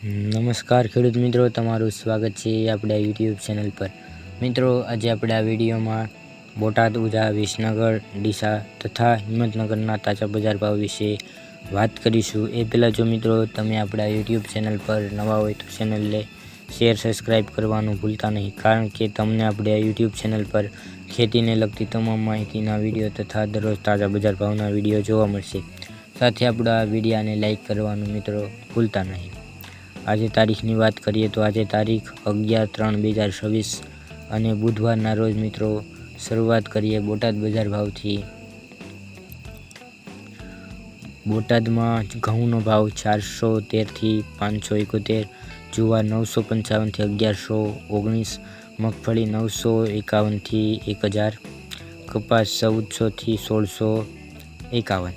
નમસ્કાર ખેડૂત મિત્રો, તમારું સ્વાગત છે આપણા યુટ્યુબ ચેનલ પર। મિત્રો, આજે આપણે આ વિડીયોમાં બોટાદ, ઉધા, વિસનગર, ડીસા તથા હિંમતનગરના તાજા બજાર ભાવ વિશે વાત કરીશું। એ પહેલાં જો મિત્રો તમે આપણા યુટ્યુબ ચેનલ પર નવા હોય તો ચેનલને શેર, સબસ્ક્રાઈબ કરવાનું ભૂલતા નહીં, કારણ કે તમને આપણે આ યુટ્યુબ ચેનલ પર ખેતીને લગતી તમામ માહિતીના વિડીયો તથા દરરોજ તાજા બજાર ભાવના વિડીયો જોવા મળશે। સાથે આપણા વિડીયાને લાઇક કરવાનું મિત્રો ભૂલતા નહીં। આજે તારીખની વાત કરીએ તો આજે તારીખ 11/3/2026 અને બુધવારના રોજ મિત્રો શરૂઆત કરીએ બોટાદ બજાર ભાવથી। બોટાદમાં ઘઉંનો ભાવ 413 થી 571, જુવાર 955 થી 1119, મગફળી 951 થી 1000, કપાસ 1400 થી 1651,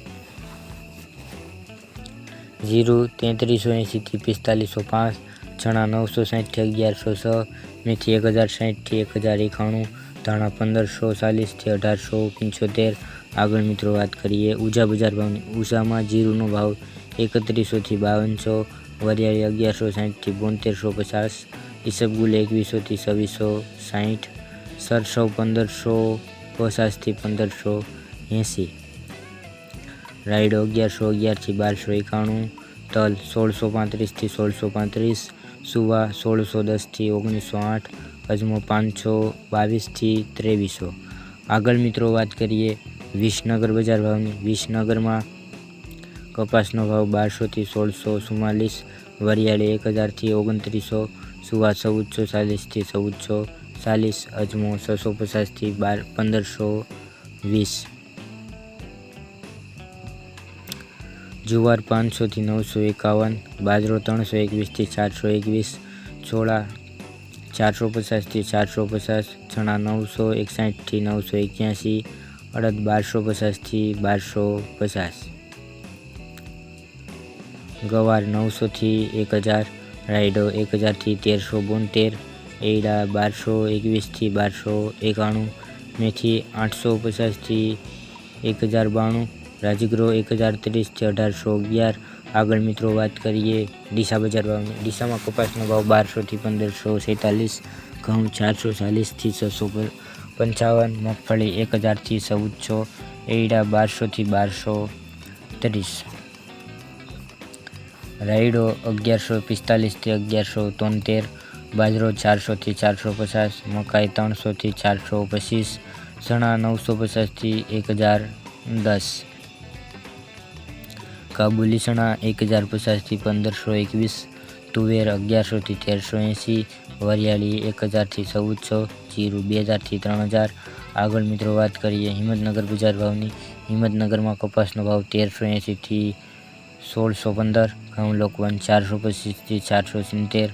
जीरु 3380 થી 4505, चना 960 થી 1106, मेथी 1060 થી 1091, धाणा 1540 થી 1875। આગળ મિત્રો વાત કરીએ ઉજા બજાર ભાવની। ઉજામાં જીરુનો ભાવ 3100 થી 5200, વરિયાળી 1160 થી 7250, ઈસબગુલ 2100 થી 2660, સરસવ 1550 થી 1580, રાયડો 1111 થી 1291, તલ 1635 થી 1635, સુવા 1610 થી 1908, અજમો 522 થી 2300। આગળ મિત્રો વાત કરીએ વિસનગર બજાર ભાવની। વિસનગરમાં કપાસનો ભાવ 1200 થી 1644, વરિયાળી 1000 થી 2900, સુવા 1440 થી 1440, અજમો 650 થી 1520, જુવાર 500 થી 951, બાજરો 321 થી 421, ચોળા 450 થી 450, ચણા 961 થી 981, અડદ 1250 થી 1250, ગવાર 900 થી 1000, રાયડો 1000 થી 1372, એડા 1221 થી 1291, મેથી 850 થી 1092, રાજગરો 1030 થી 1811। આગળ મિત્રો વાત કરીએ ડીસા બજાર ભાવની। ડીસામાં કપાસનો ભાવ 1200 થી 1547, ઘઉં 440 થી 655, મગફળી 1000 થી 1400, એડા 1200 થી 1230, રાયડો 1145 થી 1173, બાજરો 400 થી 450, મકાઈ 300 થી 425, ચણા 950 થી 1010, કાબુલી ચણા 1050 થી 1521, તુવેર 1100 થી 1380, વરિયાળી 1000 થી 1400, જીરું 2000 થી 3000। આગળ મિત્રો વાત કરીએ હિંમતનગર બજાર ભાવની। હિંમતનગરમાં કપાસનો ભાવ 1380 થી 1615, ઘઉં લોકવન 425 થી 470,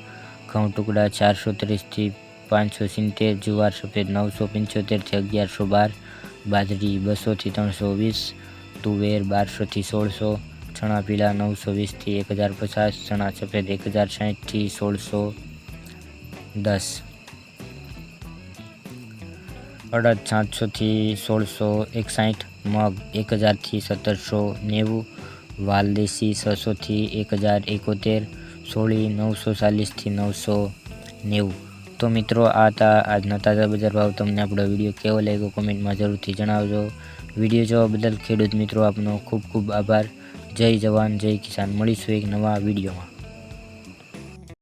ઘઉં ટુકડા 430 થી 570, જુવાર સફેદ 975 થી 1112, બાજરી 200 થી 320, તુવેર 1200 થી 1600, ચણા પીળા 920 થી 1050, ચણા સફેદ 1060 થી 1610, અડદ 700 થી 1661, મગ 1000 થી 1790, વાલદેશી 600 થી 1071, સોળી 940 થી 990। તો મિત્રો આ હતા આજના તાજા બજાર ભાવ। તમને આપણો વિડીયો કેવો લાગ્યો કોમેન્ટમાં જરૂરથી જણાવજો। વિડીયો જોવા બદલ ખેડૂત મિત્રો આપનો ખૂબ ખૂબ આભાર। જય જવાન, જય કિસાન। મળીશું એક નવા વિડીયોમાં।